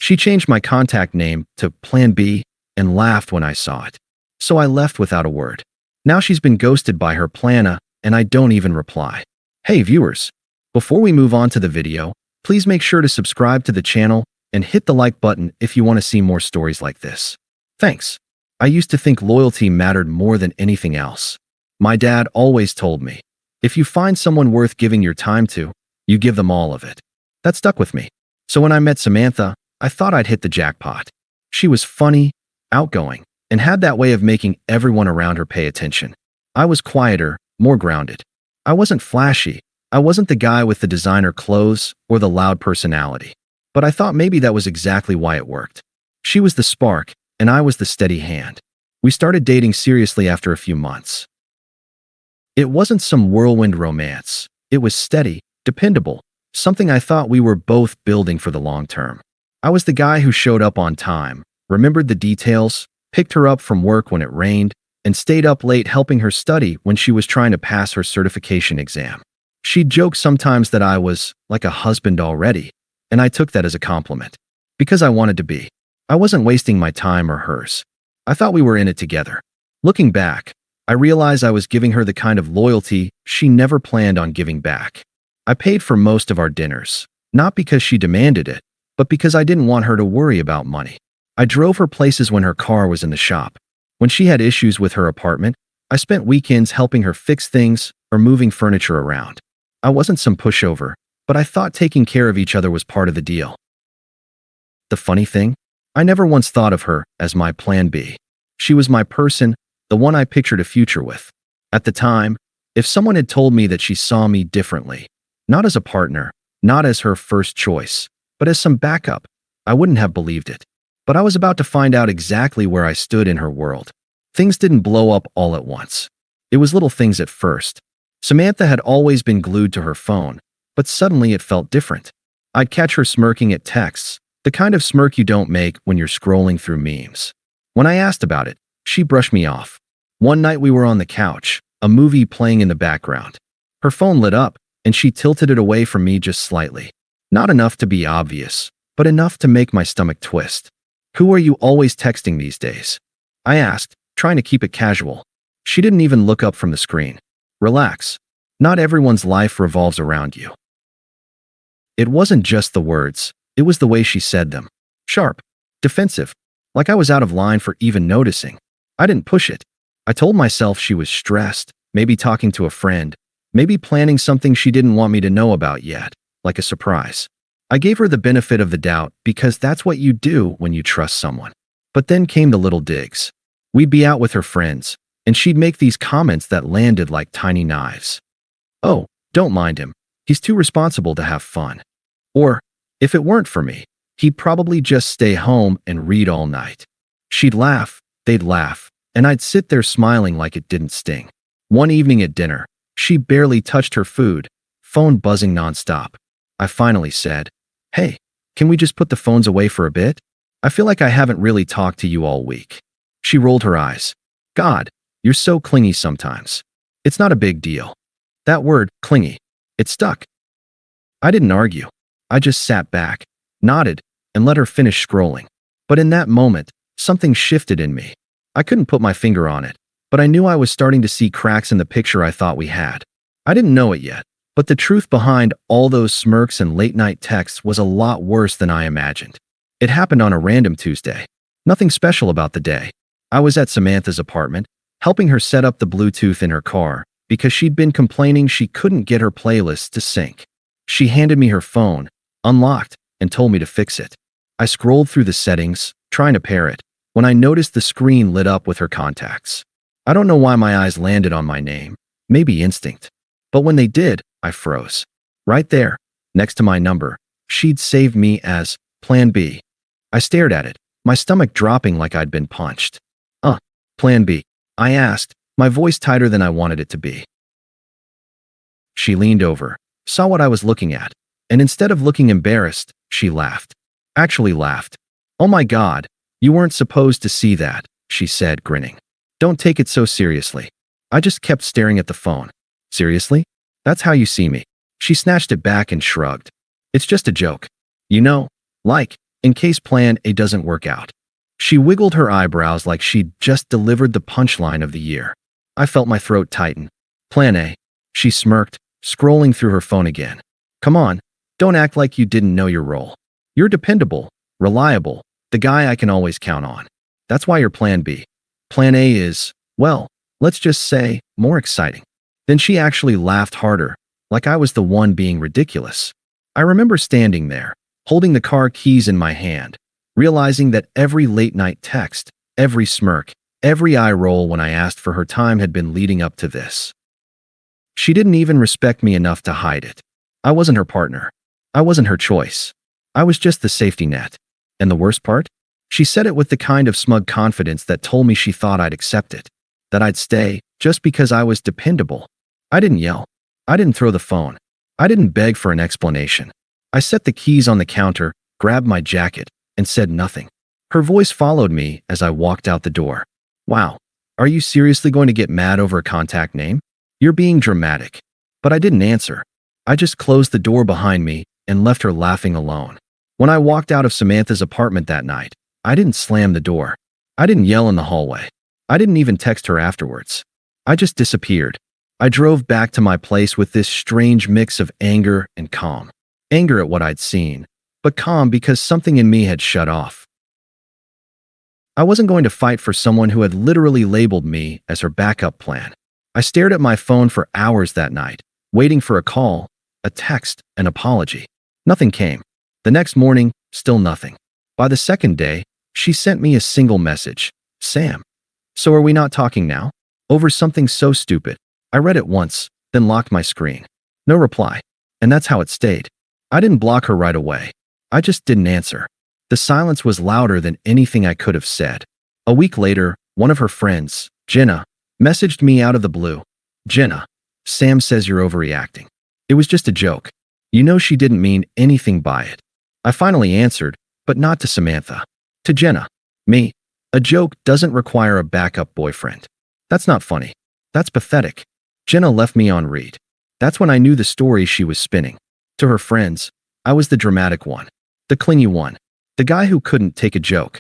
She changed my contact name to Plan B and laughed when I saw it. So I left without a word. Now she's been ghosted by her plana, and I don't even reply. Hey viewers, before we move on to the video, please make sure to subscribe to the channel and hit the like button if you want to see more stories like this. Thanks. I used to think loyalty mattered more than anything else. My dad always told me, if you find someone worth giving your time to, you give them all of it. That stuck with me. So when I met Samantha, I thought I'd hit the jackpot. She was funny, outgoing, and had that way of making everyone around her pay attention. I was quieter, more grounded. I wasn't flashy. I wasn't the guy with the designer clothes or the loud personality. But I thought maybe that was exactly why it worked. She was the spark, and I was the steady hand. We started dating seriously after a few months. It wasn't some whirlwind romance. It was steady, dependable, something I thought we were both building for the long term. I was the guy who showed up on time, remembered the details, picked her up from work when it rained, and stayed up late helping her study when she was trying to pass her certification exam. She'd joke sometimes that I was like a husband already, and I took that as a compliment. Because I wanted to be. I wasn't wasting my time or hers. I thought we were in it together. Looking back, I realized I was giving her the kind of loyalty she never planned on giving back. I paid for most of our dinners, not because she demanded it, but because I didn't want her to worry about money. I drove her places when her car was in the shop. When she had issues with her apartment, I spent weekends helping her fix things or moving furniture around. I wasn't some pushover, but I thought taking care of each other was part of the deal. The funny thing? I never once thought of her as my plan B. She was my person, the one I pictured a future with. At the time, if someone had told me that she saw me differently, not as a partner, not as her first choice, but as some backup, I wouldn't have believed it. But I was about to find out exactly where I stood in her world. Things didn't blow up all at once. It was little things at first. Samantha had always been glued to her phone, but suddenly it felt different. I'd catch her smirking at texts, the kind of smirk you don't make when you're scrolling through memes. When I asked about it, she brushed me off. One night we were on the couch, a movie playing in the background. Her phone lit up, and she tilted it away from me just slightly. Not enough to be obvious, but enough to make my stomach twist. "Who are you always texting these days?" I asked, trying to keep it casual. She didn't even look up from the screen. "Relax. Not everyone's life revolves around you." It wasn't just the words, it was the way she said them. Sharp, defensive, like I was out of line for even noticing. I didn't push it. I told myself she was stressed, maybe talking to a friend, maybe planning something she didn't want me to know about yet, like a surprise. I gave her the benefit of the doubt because that's what you do when you trust someone. But then came the little digs. We'd be out with her friends, and she'd make these comments that landed like tiny knives. "Oh, don't mind him. He's too responsible to have fun." Or, "If it weren't for me, he'd probably just stay home and read all night." She'd laugh, they'd laugh, and I'd sit there smiling like it didn't sting. One evening at dinner, she barely touched her food, phone buzzing nonstop. I finally said, "Hey, can we just put the phones away for a bit? I feel like I haven't really talked to you all week." She rolled her eyes. "God, you're so clingy sometimes." "It's not a big deal." That word, clingy, it stuck. I didn't argue. I just sat back, nodded, and let her finish scrolling. But in that moment, something shifted in me. I couldn't put my finger on it, but I knew I was starting to see cracks in the picture I thought we had. I didn't know it yet, but the truth behind all those smirks and late-night texts was a lot worse than I imagined. It happened on a random Tuesday. Nothing special about the day. I was at Samantha's apartment, helping her set up the Bluetooth in her car because she'd been complaining she couldn't get her playlists to sync. She handed me her phone, unlocked, and told me to fix it. I scrolled through the settings, trying to pair it, when I noticed the screen lit up with her contacts. I don't know why my eyes landed on my name, maybe instinct. But when they did, I froze. Right there, next to my number, she'd saved me as Plan B. I stared at it, my stomach dropping like I'd been punched. Plan B?" I asked, my voice tighter than I wanted it to be. She leaned over, saw what I was looking at, and instead of looking embarrassed, she laughed. Actually laughed. "Oh my God, you weren't supposed to see that," she said, grinning. "Don't take it so seriously." I just kept staring at the phone. "Seriously? That's how you see me?" She snatched it back and shrugged. "It's just a joke. You know, like, in case plan A doesn't work out. She wiggled her eyebrows like she'd just delivered the punchline of the year. I felt my throat tighten. Plan A. She smirked, scrolling through her phone again. Come on, don't act like you didn't know your role. You're dependable, reliable, the guy I can always count on. That's why you're Plan B. Plan A is, well, let's just say, more exciting. Then she actually laughed harder, like I was the one being ridiculous. I remember standing there, holding the car keys in my hand, realizing that every late-night text, every smirk, every eye roll when I asked for her time had been leading up to this. She didn't even respect me enough to hide it. I wasn't her partner. I wasn't her choice. I was just the safety net. And the worst part? She said it with the kind of smug confidence that told me she thought I'd accept it, that I'd stay just because I was dependable. I didn't yell. I didn't throw the phone. I didn't beg for an explanation. I set the keys on the counter, grabbed my jacket, and said nothing. Her voice followed me as I walked out the door. Wow, are you seriously going to get mad over a contact name? You're being dramatic. But I didn't answer. I just closed the door behind me and left her laughing alone. When I walked out of Samantha's apartment that night, I didn't slam the door. I didn't yell in the hallway. I didn't even text her afterwards. I just disappeared. I drove back to my place with this strange mix of anger and calm. Anger at what I'd seen, but calm because something in me had shut off. I wasn't going to fight for someone who had literally labeled me as her backup plan. I stared at my phone for hours that night, waiting for a call, a text, an apology. Nothing came. The next morning, still nothing. By the second day, she sent me a single message. Sam. So are we not talking now? Over something so stupid. I read it once, then locked my screen. No reply. And that's how it stayed. I didn't block her right away. I just didn't answer. The silence was louder than anything I could have said. A week later, one of her friends, Jenna, messaged me out of the blue. Jenna, Sam says you're overreacting. It was just a joke. You know she didn't mean anything by it. I finally answered, but not to Samantha. To Jenna. Me. A joke doesn't require a backup boyfriend. That's not funny. That's pathetic. Jenna left me on read. That's when I knew the story she was spinning. To her friends, I was the dramatic one. The clingy one. The guy who couldn't take a joke.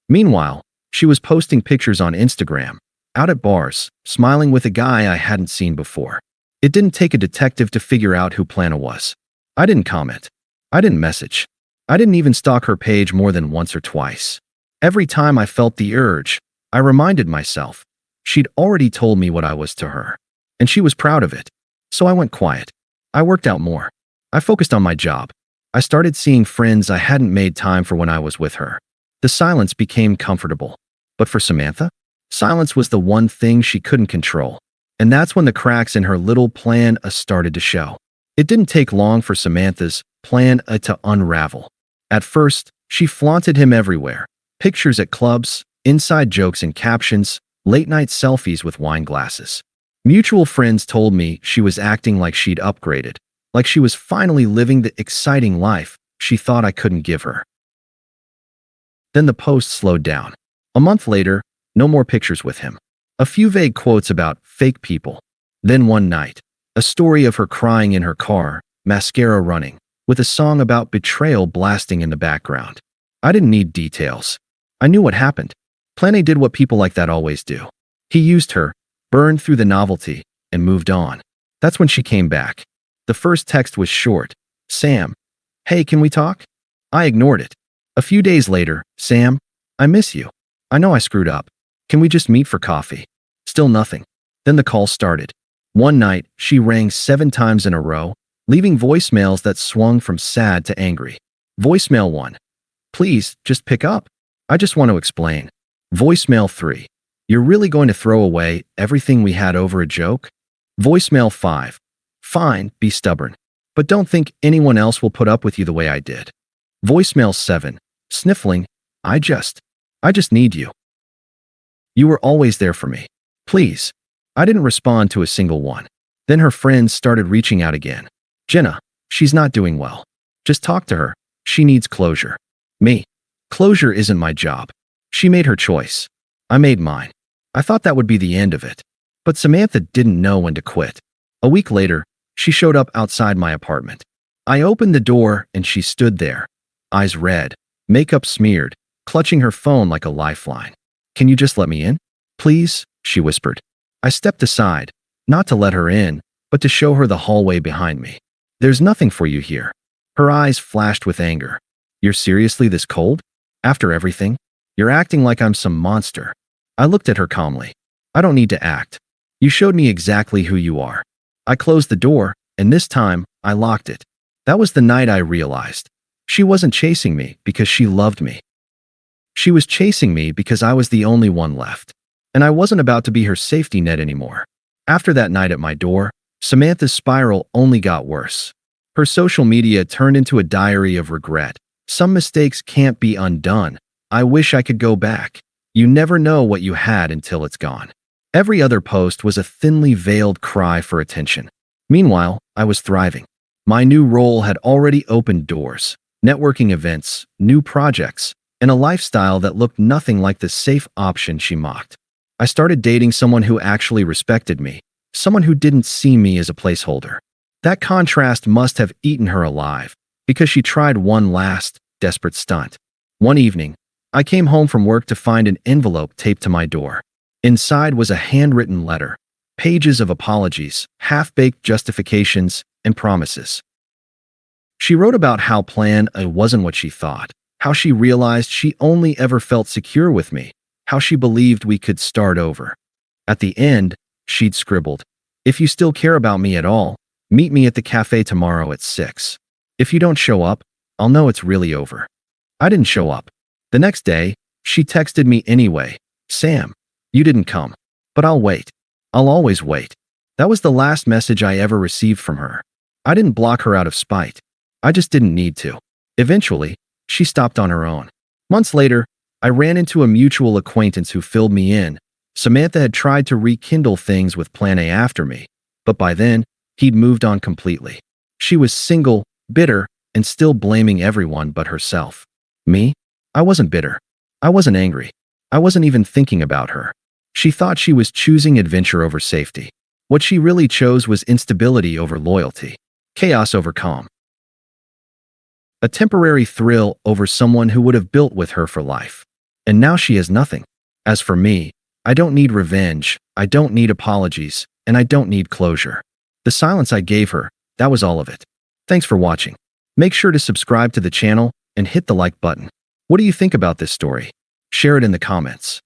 Meanwhile, she was posting pictures on Instagram, out at bars, smiling with a guy I hadn't seen before. It didn't take a detective to figure out who Plana was. I didn't comment. I didn't message. I didn't even stalk her page more than once or twice. Every time I felt the urge, I reminded myself, she'd already told me what I was to her. And she was proud of it. So I went quiet. I worked out more. I focused on my job. I started seeing friends I hadn't made time for when I was with her. The silence became comfortable. But for Samantha, silence was the one thing she couldn't control. And that's when the cracks in her little plan A started to show. It didn't take long for Samantha's plan A to unravel. At first, she flaunted him everywhere. Pictures at clubs, inside jokes and captions, late-night selfies with wine glasses. Mutual friends told me she was acting like she'd upgraded, like she was finally living the exciting life she thought I couldn't give her. Then the posts slowed down. A month later, no more pictures with him. A few vague quotes about fake people. Then one night, a story of her crying in her car, mascara running, with a song about betrayal blasting in the background. I didn't need details. I knew what happened. Plan A did what people like that always do. He used her, burned through the novelty, and moved on. That's when she came back. The first text was short. Sam. Hey, can we talk? I ignored it. A few days later, Sam, I miss you. I know I screwed up. Can we just meet for coffee? Still nothing. Then the call started. One night, she rang 7 times in a row, leaving voicemails that swung from sad to angry. Voicemail 1. Please, just pick up. I just want to explain. Voicemail 3. You're really going to throw away everything we had over a joke? Voicemail 5. Fine, be stubborn. But don't think anyone else will put up with you the way I did. Voicemail 7. Sniffling. I just need you. You were always there for me. Please. I didn't respond to a single one. Then her friends started reaching out again. Jenna, she's not doing well. Just talk to her. She needs closure. Me. Closure isn't my job. She made her choice. I made mine. I thought that would be the end of it. But Samantha didn't know when to quit. A week later, she showed up outside my apartment. I opened the door and she stood there, eyes red, makeup smeared, clutching her phone like a lifeline. "Can you just let me in? Please?" she whispered. I stepped aside, not to let her in, but to show her the hallway behind me. "There's nothing for you here." Her eyes flashed with anger. "You're seriously this cold? After everything? You're acting like I'm some monster." I looked at her calmly. "I don't need to act. You showed me exactly who you are." I closed the door, and this time, I locked it. That was the night I realized. She wasn't chasing me because she loved me. She was chasing me because I was the only one left. And I wasn't about to be her safety net anymore. After that night at my door, Samantha's spiral only got worse. Her social media turned into a diary of regret. "Some mistakes can't be undone. I wish I could go back. You never know what you had until it's gone." Every other post was a thinly veiled cry for attention. Meanwhile, I was thriving. My new role had already opened doors, networking events, new projects, and a lifestyle that looked nothing like the safe option she mocked. I started dating someone who actually respected me, someone who didn't see me as a placeholder. That contrast must have eaten her alive, because she tried one last, desperate stunt. One evening, I came home from work to find an envelope taped to my door. Inside was a handwritten letter, pages of apologies, half-baked justifications, and promises. She wrote about how Plan A wasn't what she thought, how she realized she only ever felt secure with me, how she believed we could start over. At the end, she'd scribbled, "If you still care about me at all, meet me at the cafe tomorrow at 6. If you don't show up, I'll know it's really over." I didn't show up. The next day, she texted me anyway. "Sam, you didn't come. But I'll wait. I'll always wait." That was the last message I ever received from her. I didn't block her out of spite. I just didn't need to. Eventually, she stopped on her own. Months later, I ran into a mutual acquaintance who filled me in. Samantha had tried to rekindle things with Plan A after me, but by then, he'd moved on completely. She was single, bitter, and still blaming everyone but herself. Me? I wasn't bitter. I wasn't angry. I wasn't even thinking about her. She thought she was choosing adventure over safety. What she really chose was instability over loyalty, chaos over calm, a temporary thrill over someone who would have built with her for life. And now she has nothing. As for me, I don't need revenge, I don't need apologies, and I don't need closure. The silence I gave her, that was all of it. Thanks for watching. Make sure to subscribe to the channel and hit the like button. What do you think about this story? Share it in the comments.